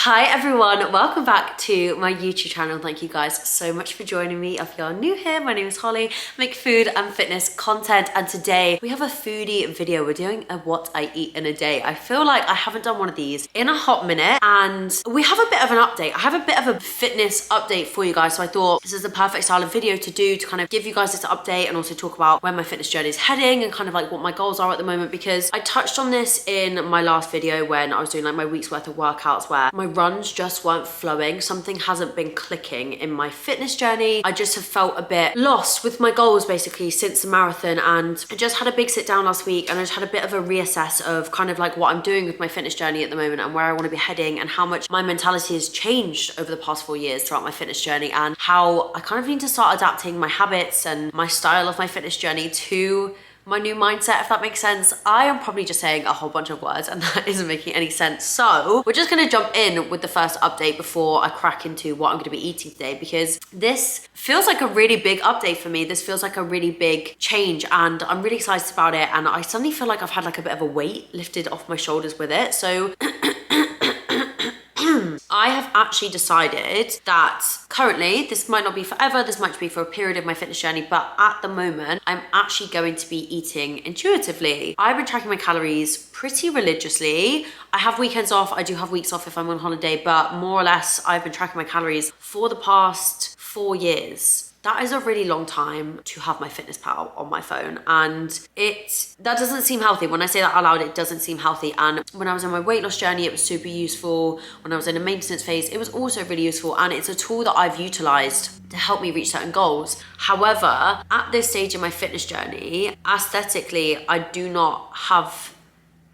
Hi everyone, welcome back to my YouTube channel. Thank you guys so much for joining me. If you're new here, my name is Holly. I make food and fitness content, and today we have a foodie video. We're doing a what I eat in a day. I feel like I haven't done one of these in a hot minute, and we have a bit of an update. I have a bit of a fitness update for you guys, so I thought this is the perfect style of video to do, to kind of give you guys this update and also talk about where my fitness journey is heading and kind of like what my goals are at the moment, because I touched on this in my last video when I was doing like my week's worth of workouts where my runs just weren't flowing. Something hasn't been clicking in my fitness journey. I just have felt a bit lost with my goals basically since the marathon, and I just had a big sit down last week and I just had a bit of a reassess of kind of like what I'm doing with my fitness journey at the moment and where I want to be heading, and how much my mentality has changed over the past 4 years throughout my fitness journey, and how I kind of need to start adapting my habits and my style of my fitness journey to my new mindset, if that makes sense. I am probably just saying a whole bunch of words and that isn't making any sense. So we're just gonna jump in with the first update before I crack into what I'm gonna be eating today, because this feels like a really big update for me. This feels like a really big change and I'm really excited about it. And I suddenly feel like I've had like a bit of a weight lifted off my shoulders with it. So I have actually decided that currently, this might not be forever, this might be for a period of my fitness journey, but at the moment, I'm actually going to be eating intuitively. I've been tracking my calories pretty religiously. I have weekends off, I do have weeks off if I'm on holiday, but more or less, I've been tracking my calories for the past 4 years. That is a really long time to have MyFitnessPal on my phone, and that doesn't seem healthy. When I say that out loud, it doesn't seem healthy. And when I was on my weight loss journey, it was super useful. When I was in a maintenance phase, it was also really useful, and it's a tool that I've utilized to help me reach certain goals. However, at this stage in my fitness journey, aesthetically, I do not have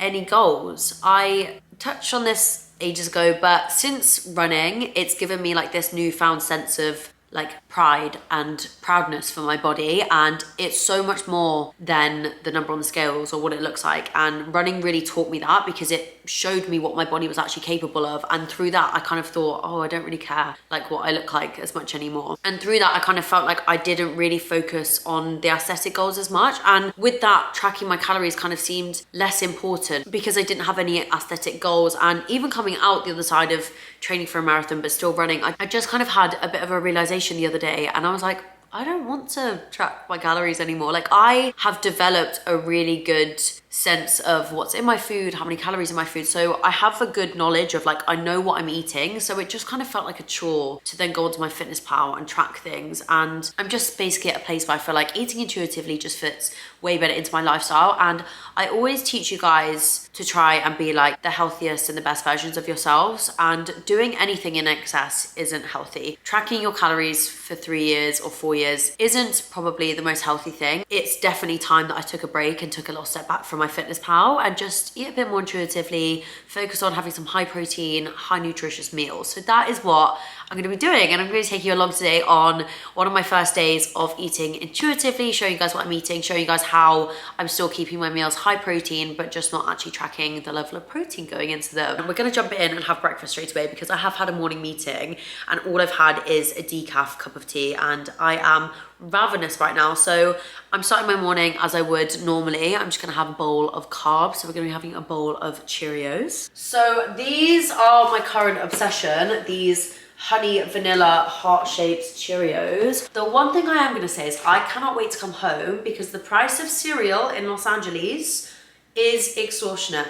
any goals. I touched on this ages ago, but since running, it's given me like this newfound sense of like pride and proudness for my body, and it's so much more than the number on the scales or what it looks like. And running really taught me that, because it showed me what my body was actually capable of, and through that I kind of thought, oh, I don't really care like what I look like as much anymore. And through that I kind of felt like I didn't really focus on the aesthetic goals as much, and with that, tracking my calories kind of seemed less important because I didn't have any aesthetic goals. And even coming out the other side of training for a marathon but still running, I just kind of had a bit of a realization the other day, and I was like, I don't want to track my calories anymore. Like, I have developed a really good sense of what's in my food, how many calories in my food. So I have a good knowledge of like, I know what I'm eating. So it just kind of felt like a chore to then go onto MyFitnessPal and track things. And I'm just basically at a place where I feel like eating intuitively just fits way better into my lifestyle. And I always teach you guys to try and be like the healthiest and the best versions of yourselves, and doing anything in excess isn't healthy. Tracking your calories for 3 years or 4 years isn't probably the most healthy thing. It's definitely time that I took a break and took a little step back from MyFitnessPal and just eat a bit more intuitively, focus on having some high protein, high nutritious meals. So that is what I'm going to be doing, and I'm going to take you along today on one of my first days of eating intuitively, showing you guys what I'm eating, showing you guys how I'm still keeping my meals high protein but just not actually tracking the level of protein going into them. And we're going to jump in and have breakfast straight away, because I have had a morning meeting and all I've had is a decaf cup of tea and I am ravenous right now. So I'm starting my morning as I would normally. I'm just gonna have a bowl of carbs. So we're gonna be having a bowl of Cheerios. So these are my current obsession, these honey vanilla heart-shaped Cheerios. The one thing I am gonna say is I cannot wait to come home, because the price of cereal in Los Angeles is extortionate.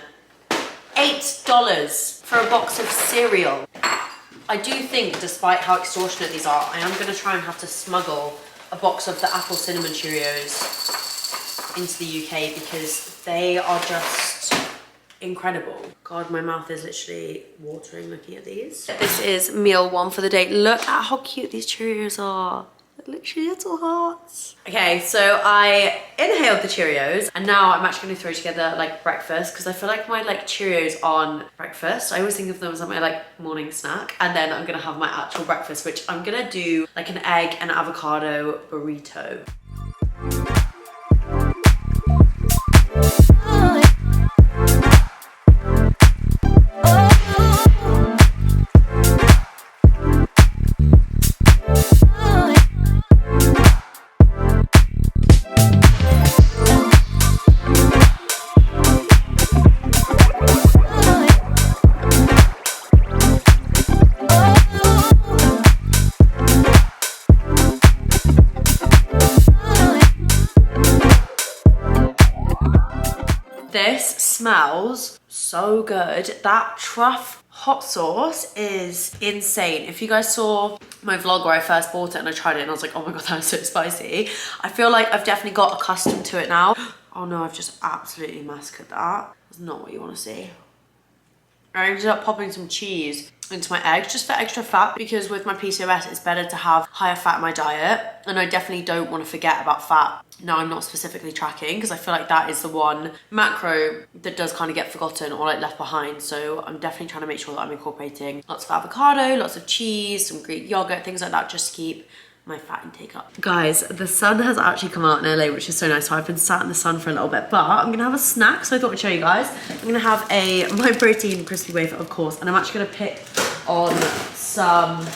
$8 for a box of cereal. I do think, despite how extortionate these are, I am gonna try and have to smuggle a box of the apple cinnamon Cheerios into the UK, because they are just incredible. God, my mouth is literally watering looking at these. This is meal one for the day. Look at how cute these Cheerios are. They're literally little hearts. Okay, so I inhaled the Cheerios, and now I'm actually gonna throw together like breakfast, because I feel like my like Cheerios on breakfast, I always think of them as my like morning snack, and then I'm gonna have my actual breakfast, which I'm gonna do like an egg and avocado burrito. This smells so good. That truff hot sauce is insane. If you guys saw my vlog where I first bought it and I tried it and I was like, oh my god, that is so spicy. I feel like I've definitely got accustomed to it now. Oh no, I've just absolutely massacred that. That's not what you want to see. I ended up popping some cheese into my eggs just for extra fat, because with my PCOS it's better to have higher fat in my diet, and I definitely don't want to forget about fat. Now I'm not specifically tracking, because I feel like that is the one macro that does kind of get forgotten or like left behind, so I'm definitely trying to make sure that I'm incorporating lots of avocado, lots of cheese, some Greek yogurt, things like that, just to keep my fat intake up. Guys, the sun has actually come out in LA, which is so nice. So I've been sat in the sun for a little bit, but I'm gonna have a snack, so I thought I'd show you guys. I'm gonna have a My Protein crispy wafer, of course, and I'm actually gonna pick on some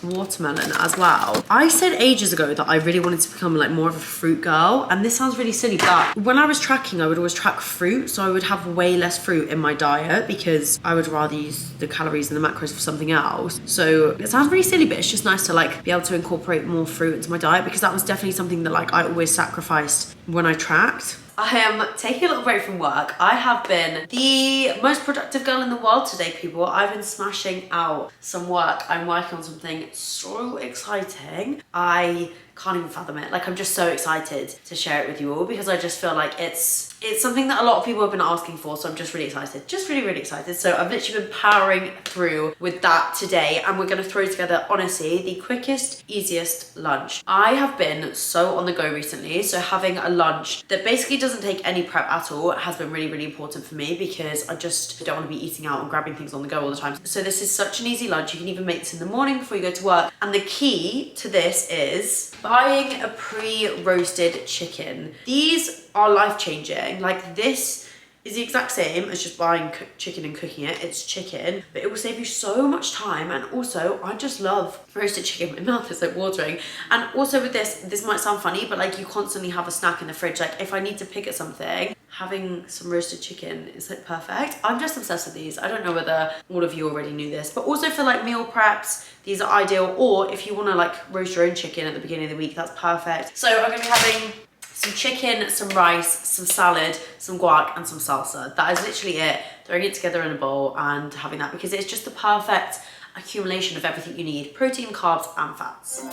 watermelon as well. I said ages ago that I really wanted to become like more of a fruit girl, and this sounds really silly, but when I was tracking, I would always track fruit, so I would have way less fruit in my diet because I would rather use the calories and the macros for something else. So it sounds really silly, but it's just nice to like be able to incorporate more fruit into my diet, because that was definitely something that like I always sacrificed when I tracked. I am taking a little break from work. I have been the most productive girl in the world today, people. I've been smashing out some work. I'm working on something so exciting. I can't even fathom it. Like, I'm just so excited to share it with you all, because I just feel like it's something that a lot of people have been asking for, so I'm just really excited. Just really, really excited. So I've literally been powering through with that today, and we're gonna throw together, honestly, the quickest, easiest lunch. I have been so on the go recently, so having a lunch that basically doesn't take any prep at all has been really, really important for me, because I just don't want to be eating out and grabbing things on the go all the time. So this is such an easy lunch. You can even make this in the morning before you go to work. And the key to this is buying a pre-roasted chicken. These are life-changing. Like, this is the exact same as just buying chicken and cooking it. It's chicken, but it will save you so much time. And also, I just love roasted chicken. My mouth is like watering. And also with this might sound funny, but like, you constantly have a snack in the fridge. Like, if I need to pick at something, having some roasted chicken is like perfect. I'm just obsessed with these. I don't know whether all of you already knew this, but also for like meal preps, these are ideal. Or if you want to like roast your own chicken at the beginning of the week, that's perfect. So I'm gonna be having some chicken, some rice, some salad, some guac, and some salsa. That is literally it. Throwing it together in a bowl and having that, because it's just the perfect accumulation of everything you need: protein, carbs, and fats.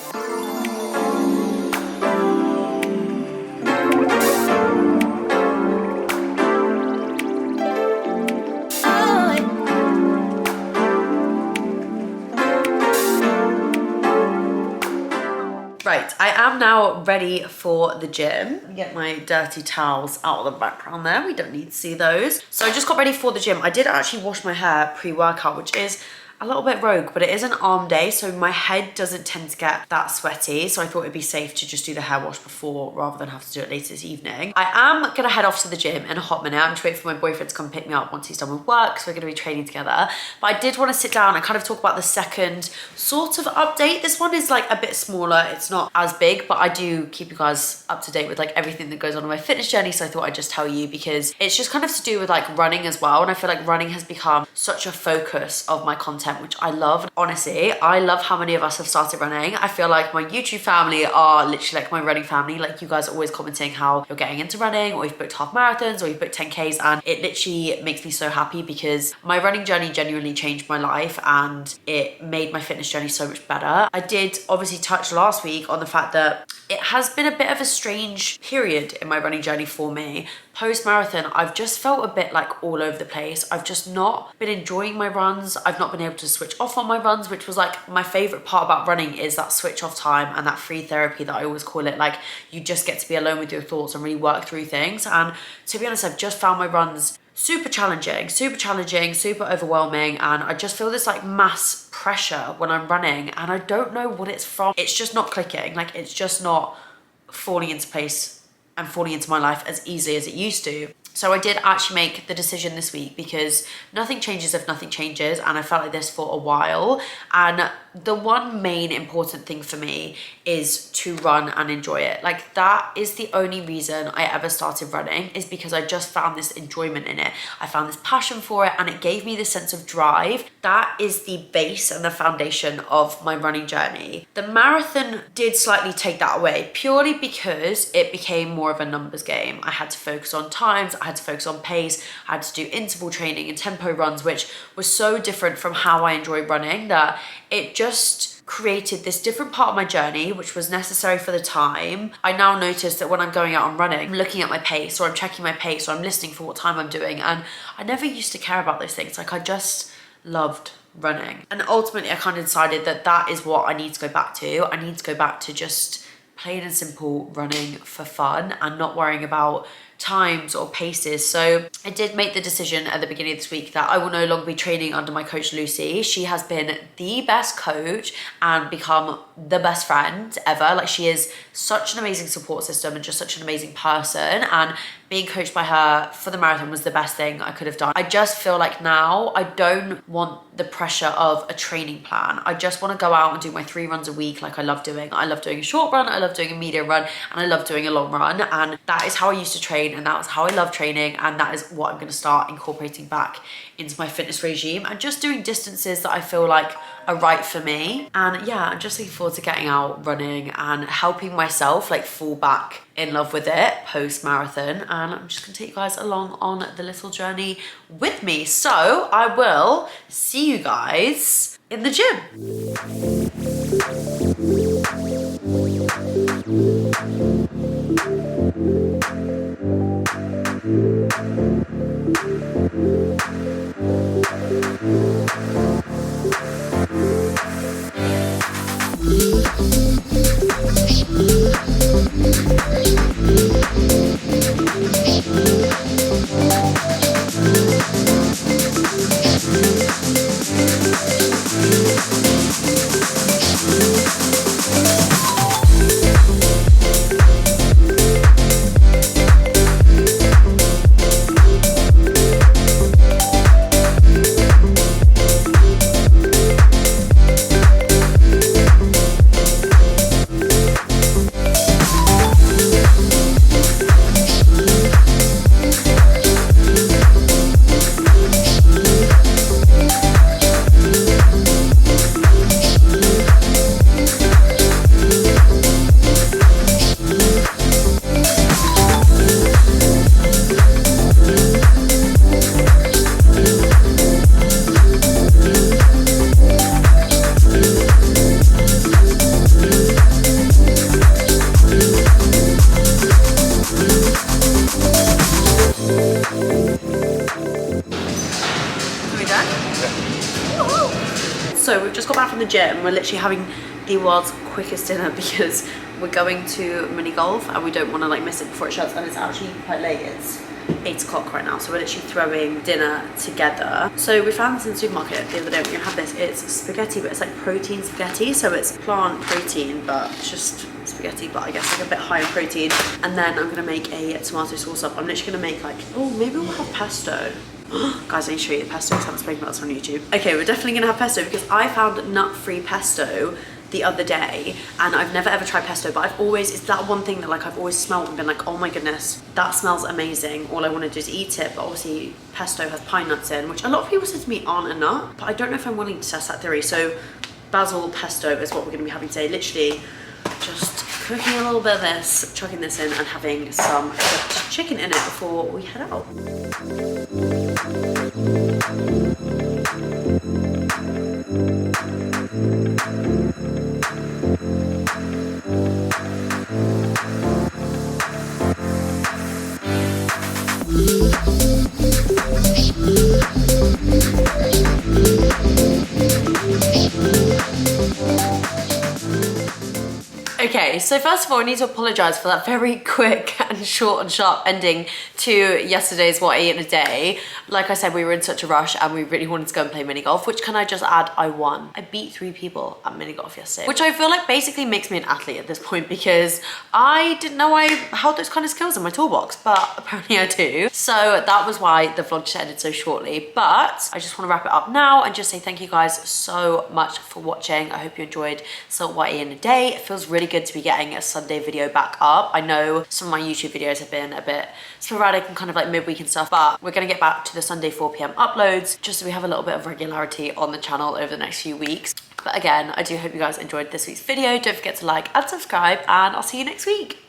Right, I am now ready for the gym. Let me get my dirty towels out of the background there. We don't need to see those. So I just got ready for the gym. I did actually wash my hair pre-workout, which is a little bit rogue, but it is an arm day, so my head doesn't tend to get that sweaty, so I thought it'd be safe to just do the hair wash before rather than have to do it later this evening. I am gonna head off to the gym in a hot minute. I'm just waiting for my boyfriend to come pick me up once he's done with work, so we're gonna be training together. But I did want to sit down and kind of talk about the second sort of update. This one is like a bit smaller, it's not as big, but I do keep you guys up to date with like everything that goes on in my fitness journey, so I thought I'd just tell you, because it's just kind of to do with like running as well, and I feel like running has become such a focus of my content, which I love. Honestly, I love how many of us have started running. I feel like my YouTube family are literally like my running family. Like, you guys are always commenting how you're getting into running, or you've booked half marathons, or you've booked 10Ks, and it literally makes me so happy, because my running journey genuinely changed my life and it made my fitness journey so much better. I did obviously touch last week on the fact that it has been a bit of a strange period in my running journey for me. Post-marathon, I've just felt a bit like all over the place. I've just not been enjoying my runs. I've not been able to switch off on my runs, which was like my favorite part about running, is that switch off time and that free therapy that I always call it. Like, you just get to be alone with your thoughts and really work through things. And to be honest, I've just found my runs super challenging, super overwhelming, and I just feel this like mass pressure when I'm running, and I don't know what it's from. It's just not clicking. Like, it's just not falling into place and falling into my life as easily as it used to. So I did actually make the decision this week, because nothing changes if nothing changes, and I felt like this for a while, and the one main important thing for me is to run and enjoy it. Like, that is the only reason I ever started running, is because I just found this enjoyment in it. I found this passion for it, and it gave me this sense of drive. That is the base and the foundation of my running journey. The marathon did slightly take that away, purely because it became more of a numbers game. I had to focus on times, I had to focus on pace, I had to do interval training and tempo runs, which was so different from how I enjoy running that it just created this different part of my journey, which was necessary for the time. I now notice that when I'm going out and running, I'm looking at my pace, or I'm checking my pace, or I'm listening for what time I'm doing, and I never used to care about those things. Like, I just loved running. And ultimately I kind of decided that that is what I need to go back to. I need to go back to just plain and simple running for fun and not worrying about times or paces. So I did make the decision at the beginning of this week that I will no longer be training under my coach Lucy. She has been the best coach and become the best friend ever. Like, she is such an amazing support system and just such an amazing person, and being coached by her for the marathon was the best thing I could have done. I just feel like now I don't want the pressure of a training plan. I just want to go out and do my 3 runs a week like I love doing. I love doing a short run, I love doing a medium run, and I love doing a long run. And that is how I used to train, and that was how I love training, and that is what I'm going to start incorporating back into my fitness regime, and just doing distances that I feel like are right for me. And yeah, I'm just looking forward to getting out running and helping myself like fall back in love with it post marathon. And I'm just gonna take you guys along on the little journey with me. So I will see you guys in the gym. So we've just got back from the gym. We're literally having the world's quickest dinner because we're going to mini golf and we don't want to like miss it before it shuts, and it's actually quite late. It's 8 o'clock right now, so we're literally throwing dinner together. So we found this in the supermarket the other day. We're gonna have this. It's spaghetti, but it's like protein spaghetti, so it's plant protein, but it's just spaghetti, but I guess like a bit high in protein. And then I'm gonna make a tomato sauce up. I'm literally gonna make like, oh, maybe we'll have pesto. Guys, I need to show you the pesto because I haven't spoken about this on YouTube. Okay, we're definitely gonna have pesto because I found nut-free pesto the other day, and I've never ever tried pesto, but I've always, it's that one thing that like I've always smelled and been like, oh my goodness, that smells amazing. All I want to do is eat it. But obviously pesto has pine nuts in, which a lot of people said to me aren't a nut, but I don't know if I'm willing to test that theory. So basil pesto is what we're gonna be having today. Literally just cooking a little bit of this, chucking this in, and having some cooked chicken in it before we head out. Okay, so first of all, I need to apologise for that very quick and short and sharp ending to yesterday's What I Eat in a Day. Like I said, we were in such a rush and we really wanted to go and play mini golf, which, can I just add, I won. I beat 3 people at mini golf yesterday, which I feel like basically makes me an athlete at this point, because I didn't know I held those kind of skills in my toolbox, but apparently I do. So that was why the vlog just ended so shortly, but I just want to wrap it up now and just say thank you guys so much for watching. I hope you enjoyed What I Eat in a Day. It feels really good to be getting a Sunday video back up. I know some of my YouTube videos have been a bit sporadic and kind of like midweek and stuff, but we're gonna get back to the Sunday 4 p.m. uploads just so we have a little bit of regularity on the channel over the next few weeks. But again, I do hope you guys enjoyed this week's video. Don't forget to like and subscribe, and I'll see you next week.